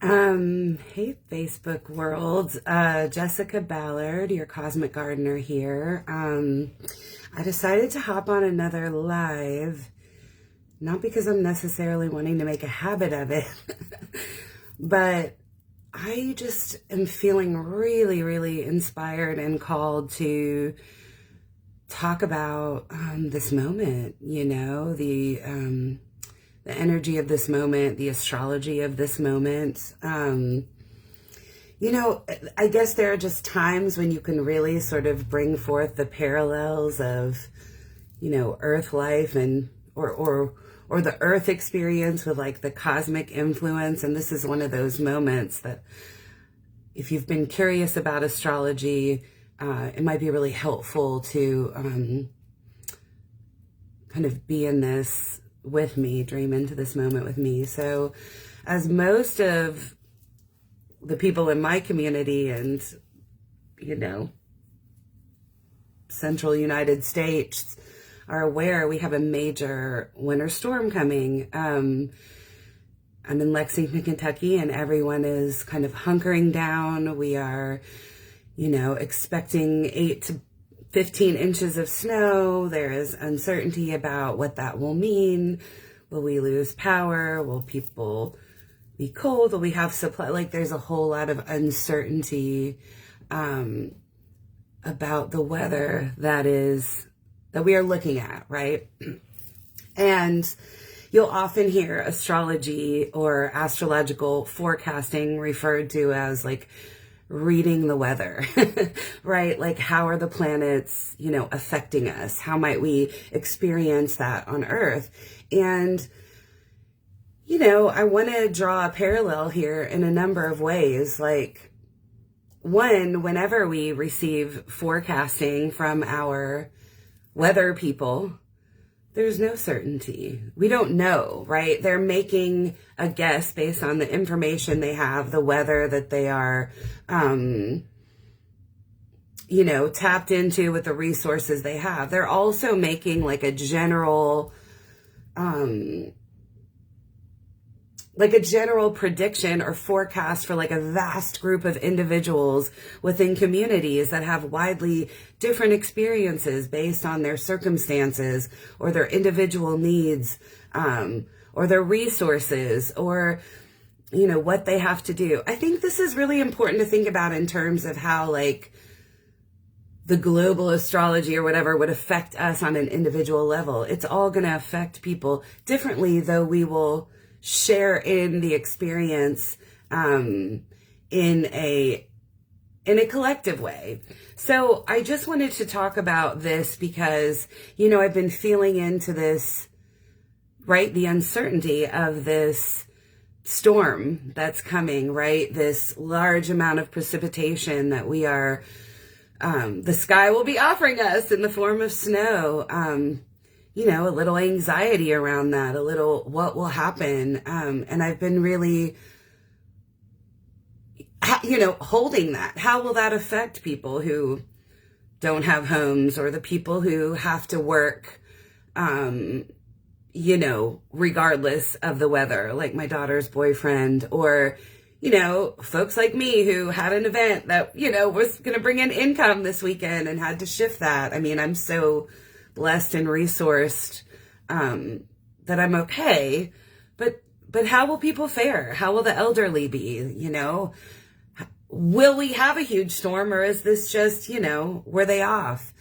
Hey Facebook world, Jessica Ballard, your cosmic gardener here. I decided to hop on another live, not because I'm necessarily wanting to make a habit of it, but I just am feeling really, really inspired and called to talk about this moment, the energy of this moment, the astrology of this moment. I guess there are just times when you can really sort of bring forth the parallels of, Earth life and or the Earth experience with like the cosmic influence. And this is one of those moments that, if you've been curious about astrology, it might be really helpful to kind of be in this with me, dream into this moment with me. So as most of the people in my community and, central United States are aware, we have a major winter storm coming. I'm in Lexington, Kentucky, and everyone is kind of hunkering down. We are, expecting 8 to 15 inches of snow. There is uncertainty about what that will mean. Will we lose power? Will people be cold? Will we have supply? Like, there's a whole lot of uncertainty about the weather that we are looking at, right? And you'll often hear astrology or astrological forecasting referred to as like reading the weather, right? Like, how are the planets, affecting us? How might we experience that on Earth? And, I want to draw a parallel here in a number of ways. Like, one, whenever we receive forecasting from our weather people, there's no certainty. We don't know, right? They're making a guess based on the information they have, the weather that they are, tapped into with the resources they have. They're also making like a general prediction or forecast for like a vast group of individuals within communities that have widely different experiences based on their circumstances or their individual needs, or their resources, or, what they have to do. I think this is really important to think about in terms of how like the global astrology or whatever would affect us on an individual level. It's all going to affect people differently, though we will share in the experience in a collective way. So I just wanted to talk about this because, I've been feeling into this, right? The uncertainty of this storm that's coming, right? This large amount of precipitation that we are, the sky will be offering us in the form of snow. A little anxiety around that, a little what will happen. And I've been really, holding that. How will that affect people who don't have homes, or the people who have to work, regardless of the weather, like my daughter's boyfriend, or, folks like me who had an event that, was going to bring in income this weekend and had to shift that. I mean, I'm so blessed and resourced that I'm okay, but how will people fare? How will the elderly be? Will we have a huge storm, or is this just, were they off?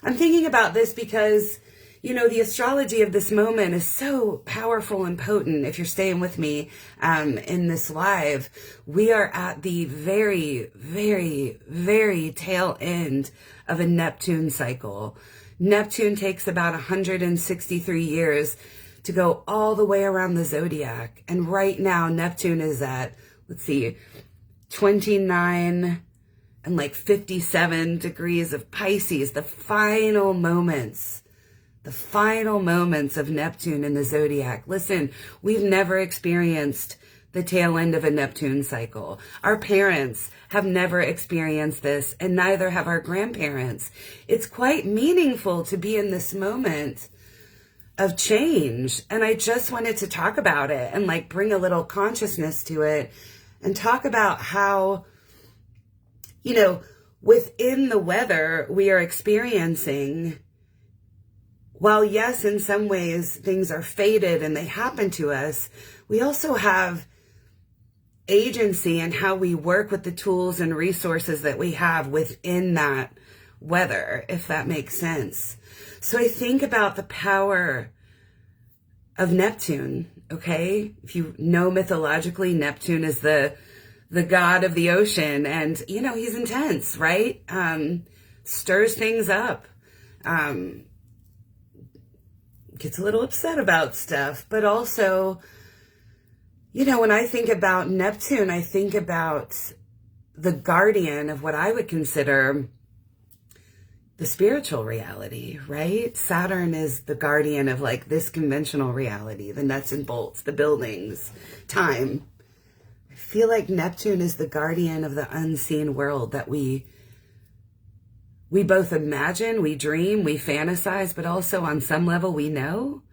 I'm thinking about this because, the astrology of this moment is so powerful and potent. If you're staying with me in this live, we are at the very, very, very tail end of a Neptune cycle. Neptune takes about 163 years to go all the way around the zodiac. And right now, Neptune is at, 29 and like 57 degrees of Pisces, the final moments of Neptune in the zodiac. Listen, we've never experienced the tail end of a Neptune cycle. Our parents have never experienced this, and neither have our grandparents. It's quite meaningful to be in this moment of change. And I just wanted to talk about it and like bring a little consciousness to it and talk about how, you know, within the weather we are experiencing, while yes, in some ways things are fated and they happen to us, we also have agency in how we work with the tools and resources that we have within that weather, if that makes sense. So I think about the power of Neptune, okay? If you know mythologically, Neptune is the god of the ocean, and, you know, he's intense, right? Stirs things up, gets a little upset about stuff, but also, you know, when I think about Neptune, I think about the guardian of what I would consider the spiritual reality, right? Saturn is the guardian of like this conventional reality, the nuts and bolts, the buildings, time. I feel like Neptune is the guardian of the unseen world that we both imagine, we dream, we fantasize, but also on some level we know.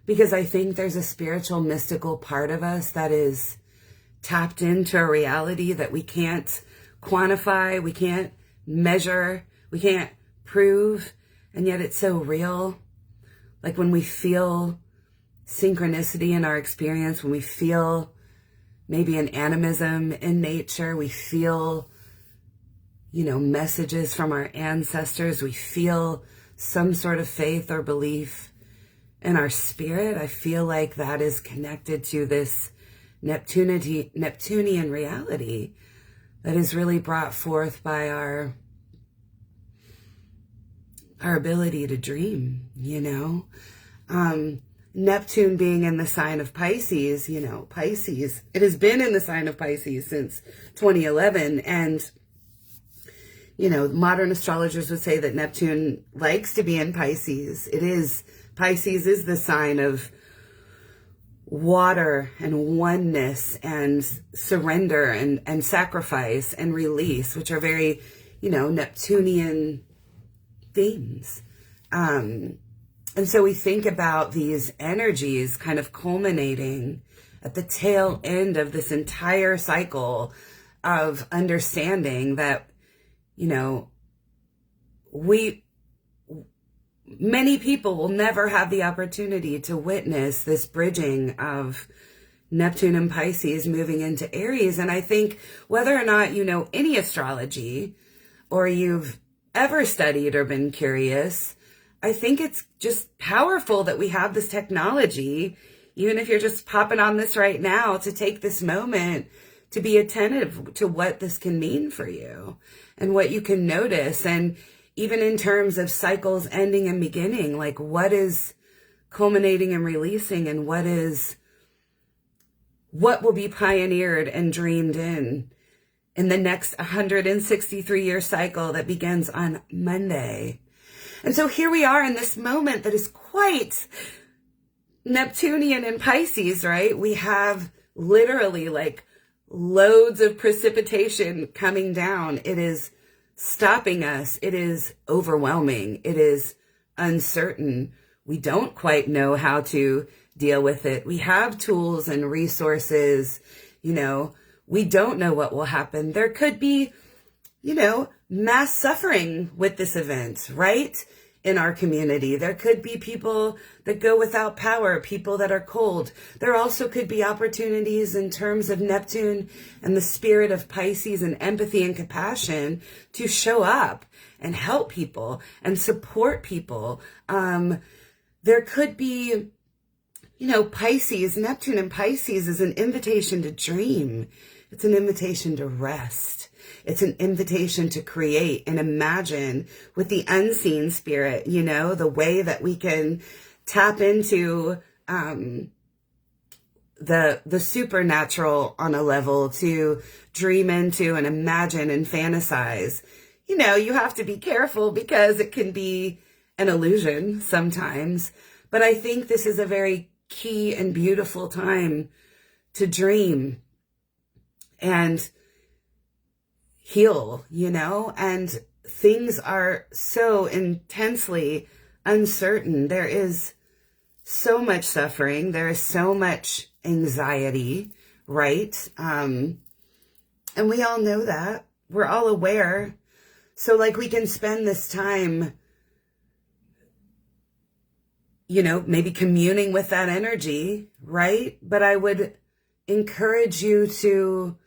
Because I think there's a spiritual, mystical part of us that is tapped into a reality that we can't quantify, we can't measure, we can't prove, and yet it's so real. Like when we feel synchronicity in our experience, when we feel maybe an animism in nature, we feel, you know, messages from our ancestors, we feel some sort of faith or belief in our spirit. I feel like that is connected to this Neptunian reality that is really brought forth by our ability to dream, you know. Neptune being in the sign of Pisces, you know, Pisces, it has been in the sign of Pisces since 2011. And, you know, modern astrologers would say that Neptune likes to be in Pisces. Pisces is the sign of water and oneness and surrender and sacrifice and release, which are very, you know, Neptunian themes. And so we think about these energies kind of culminating at the tail end of this entire cycle of understanding that, you know, many people will never have the opportunity to witness this bridging of Neptune and Pisces moving into Aries. And I think whether or not you know any astrology or you've ever studied or been curious, I think it's just powerful that we have this technology, even if you're just popping on this right now, to take this moment to be attentive to what this can mean for you and what you can notice. And even in terms of cycles ending and beginning, like what is culminating and releasing, and what will be pioneered and dreamed in the next 163-year cycle that begins on Monday. And so here we are in this moment that is quite Neptunian in Pisces, right? We have literally like loads of precipitation coming down. It is stopping us. It is overwhelming. It is uncertain. We don't quite know how to deal with it. We have tools and resources, you know, we don't know what will happen. There could be, you know, mass suffering with this event, right? In our community. There could be people that go without power, people that are cold. There also could be opportunities in terms of Neptune and the spirit of Pisces and empathy and compassion to show up and help people and support people. There could be, you know, Pisces, Neptune and Pisces is an invitation to dream. It's an invitation to rest. It's an invitation to create and imagine with the unseen spirit, you know, the way that we can tap into the supernatural on a level, to dream into and imagine and fantasize. You know, you have to be careful because it can be an illusion sometimes. But I think this is a very key and beautiful time to dream and heal, you know, and things are so intensely uncertain. There is so much suffering. There is so much anxiety, right? And we all know that. We're all aware. So like we can spend this time, you know, maybe communing with that energy, right? But I would encourage you to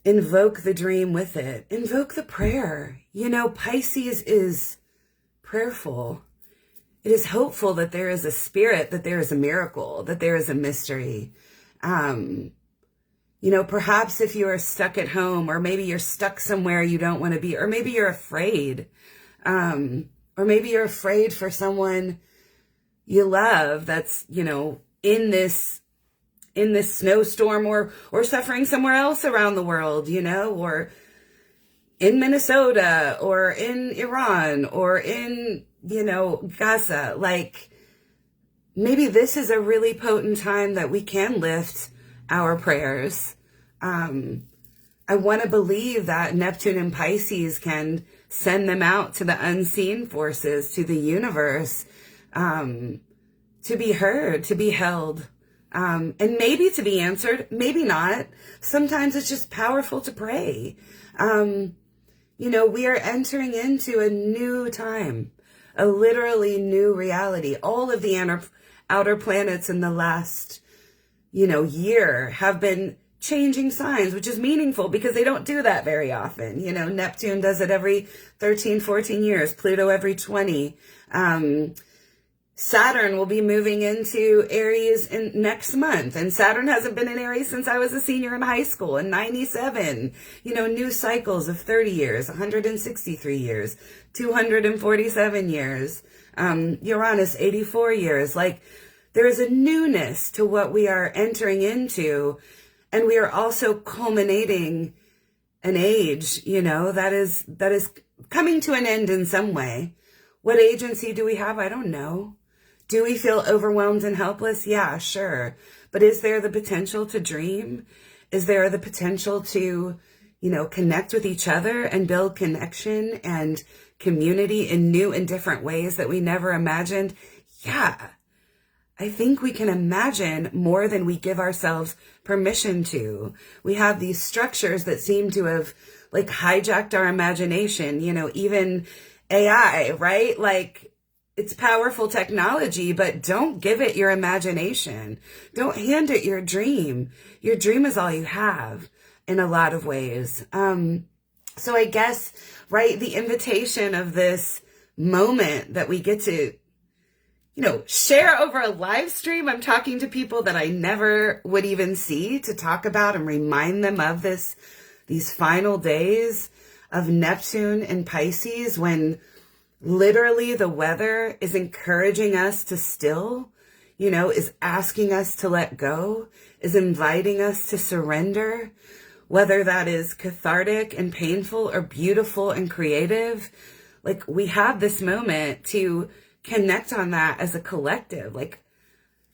invoke the dream with it. Invoke the prayer. You know, Pisces is prayerful. It is hopeful that there is a spirit, that there is a miracle, that there is a mystery. You know, perhaps if you are stuck at home, or maybe you're stuck somewhere you don't want to be, or maybe you're afraid, or maybe you're afraid for someone you love that's, you know, in this snowstorm, or suffering somewhere else around the world, you know, or in Minnesota, or in Iran, or in, you know, Gaza. Like, maybe this is a really potent time that we can lift our prayers. I want to believe that Neptune and Pisces can send them out to the unseen forces, to the universe, to be heard, to be held, and maybe to be answered, maybe not. Sometimes it's just powerful to pray. You know, we are entering into a new time, a literally new reality. All of the outer planets in the last, you know, year have been changing signs, which is meaningful because they don't do that very often. You know, Neptune does it every 13, 14 years, Pluto every 20. Saturn will be moving into Aries next month. And Saturn hasn't been in Aries since I was a senior in high school in 97. You know, new cycles of 30 years, 163 years, 247 years. Uranus, 84 years. Like, there is a newness to what we are entering into. And we are also culminating an age, you know, that is coming to an end in some way. What agency do we have? I don't know. Do we feel overwhelmed and helpless? Yeah, sure. But is there the potential to dream? Is there the potential to, you know, connect with each other and build connection and community in new and different ways that we never imagined? Yeah. I think we can imagine more than we give ourselves permission to. We have these structures that seem to have like hijacked our imagination, you know, even AI, right? Like, it's powerful technology, but don't give it your imagination. Don't hand it your dream. Your dream is all you have in a lot of ways. So I guess, right, the invitation of this moment that we get to, you know, share over a live stream. I'm talking to people that I never would even see, to talk about and remind them of these final days of Neptune and Pisces, when literally the weather is encouraging us to still, you know, is asking us to let go, is inviting us to surrender, whether that is cathartic and painful or beautiful and creative. Like, we have this moment to connect on that as a collective. Like,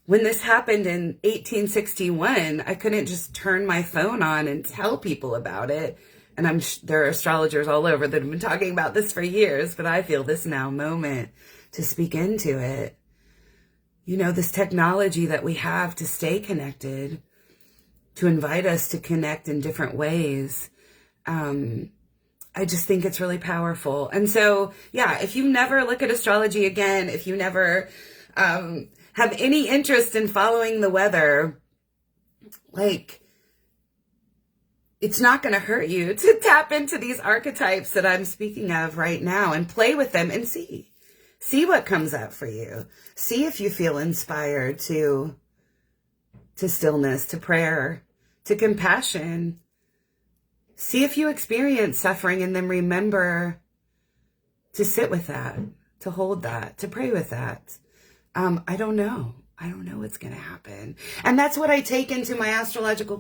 when this happened in 1861, I couldn't just turn my phone on and tell people about it. And there are astrologers all over that have been talking about this for years, but I feel this now moment to speak into it. You know, this technology that we have to stay connected, to invite us to connect in different ways. I just think it's really powerful. And so, yeah, if you never look at astrology again, if you never have any interest in following the weather, like, it's not going to hurt you to tap into these archetypes that I'm speaking of right now and play with them and see what comes up for you. See if you feel inspired to stillness, to prayer, to compassion. See if you experience suffering, and then remember to sit with that, to hold that, to pray with that. I don't know what's going to happen. And that's what I take into my astrological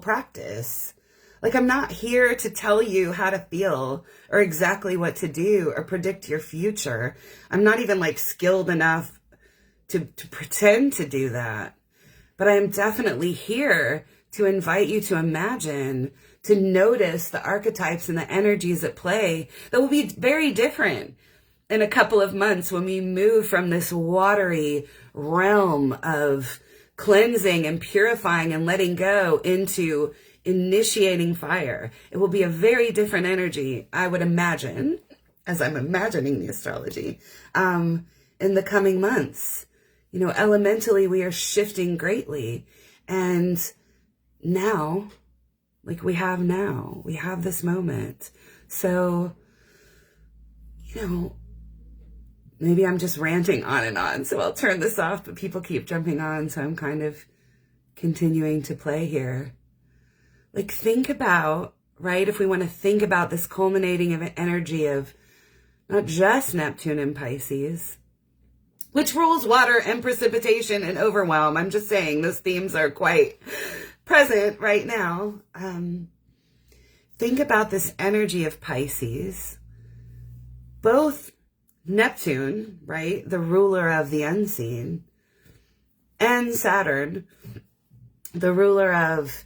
practice. Like, I'm not here to tell you how to feel or exactly what to do or predict your future. I'm not even like skilled enough to pretend to do that. But I am definitely here to invite you to imagine, to notice the archetypes and the energies at play that will be very different in a couple of months when we move from this watery realm of cleansing and purifying and letting go into initiating fire. It will be a very different energy, I would imagine, as I'm imagining the astrology, in the coming months. You know, elementally, we are shifting greatly. And now, like we have this moment. So, you know, maybe I'm just ranting on and on, so I'll turn this off, but people keep jumping on, so I'm kind of continuing to play here. Like, think about, right, if we want to think about this culminating of energy of not just Neptune and Pisces, which rules water and precipitation and overwhelm. I'm just saying those themes are quite present right now. Think about this energy of Pisces, both Neptune, right, the ruler of the unseen, and Saturn, the ruler of,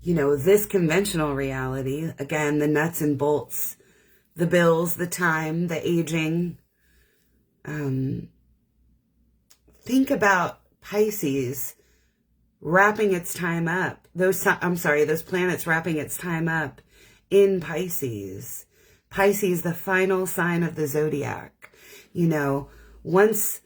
you know, this conventional reality. Again, the nuts and bolts, the bills, the time, the aging. Think about Pisces wrapping its time up. Those planets wrapping its time up in Pisces. Pisces, the final sign of the zodiac. You know, once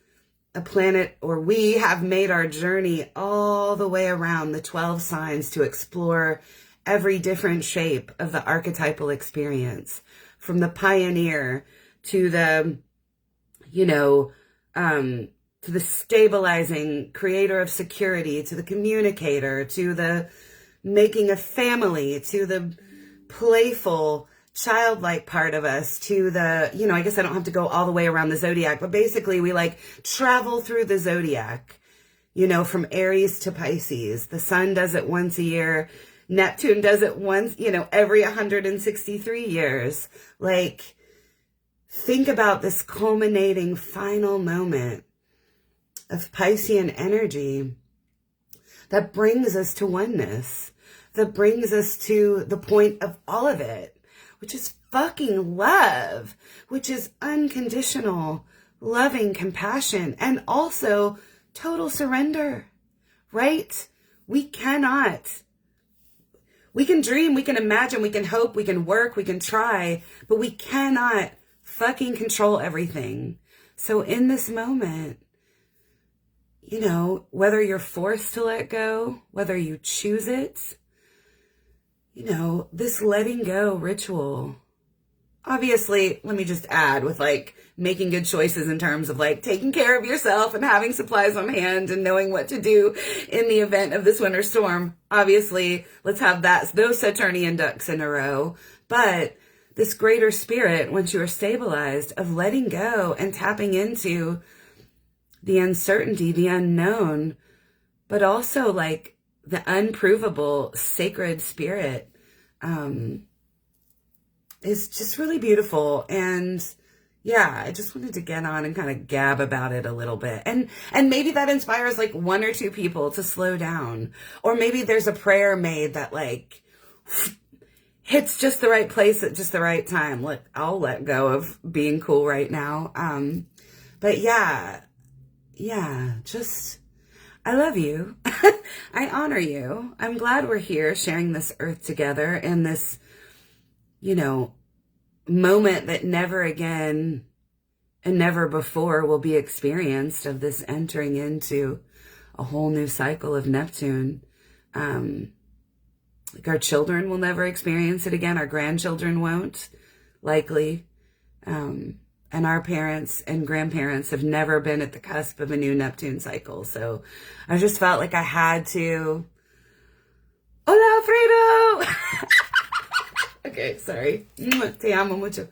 a planet, or we have made our journey all the way around the 12 signs to explore every different shape of the archetypal experience, from the pioneer to the, you know, to the stabilizing creator of security, to the communicator, to the making a family, to the playful childlike part of us, to the, you know, I guess I don't have to go all the way around the zodiac, but basically we like travel through the zodiac, you know, from Aries to Pisces. The sun does it once a year. Neptune does it once, you know, every 163 years. Like, think about this culminating final moment of Piscean energy that brings us to oneness, that brings us to the point of all of it, which is fucking love, which is unconditional, loving compassion, and also total surrender, right? We can dream, we can imagine, we can hope, we can work, we can try, but we cannot fucking control everything. So in this moment, you know, whether you're forced to let go, whether you choose it, you know, this letting go ritual, obviously, let me just add, with like making good choices in terms of like taking care of yourself and having supplies on hand and knowing what to do in the event of this winter storm. Obviously, let's have those Saturnian ducks in a row. But this greater spirit, once you are stabilized, of letting go and tapping into the uncertainty, the unknown, but also like the unprovable sacred spirit, is just really beautiful. And yeah, I just wanted to get on and kind of gab about it a little bit. And maybe that inspires like one or two people to slow down. Or maybe there's a prayer made that like hits just the right place at just the right time. I'll let go of being cool right now. But yeah, just, I love you. I honor you. I'm glad we're here sharing this earth together in this, you know, moment that never again and never before will be experienced, of this entering into a whole new cycle of Neptune. Like, our children will never experience it again. Our grandchildren won't, likely. And our parents and grandparents have never been at the cusp of a new Neptune cycle. So I just felt like I had to. Hola, Alfredo! Okay, sorry. Te amo mucho.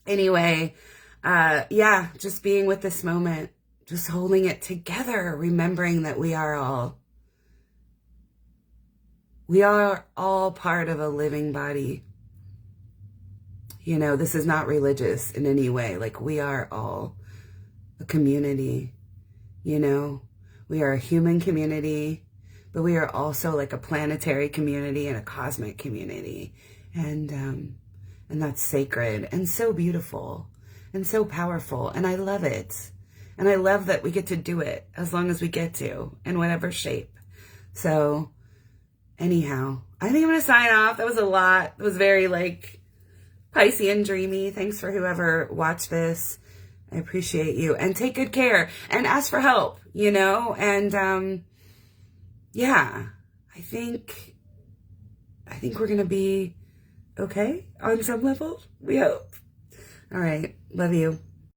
Anyway, yeah, just being with this moment, just holding it together, remembering that we are all part of a living body. You know, this is not religious in any way. Like, we are all a community, you know. We are a human community, but we are also like a planetary community and a cosmic community. And that's sacred and so beautiful and so powerful. And I love it. And I love that we get to do it as long as we get to, in whatever shape. So anyhow, I think I'm going to sign off. That was a lot. It was very like Piscean dreamy. Thanks for whoever watched this. I appreciate you. And take good care and ask for help, you know? And yeah, I think we're going to be okay on some level. We hope. All right. Love you.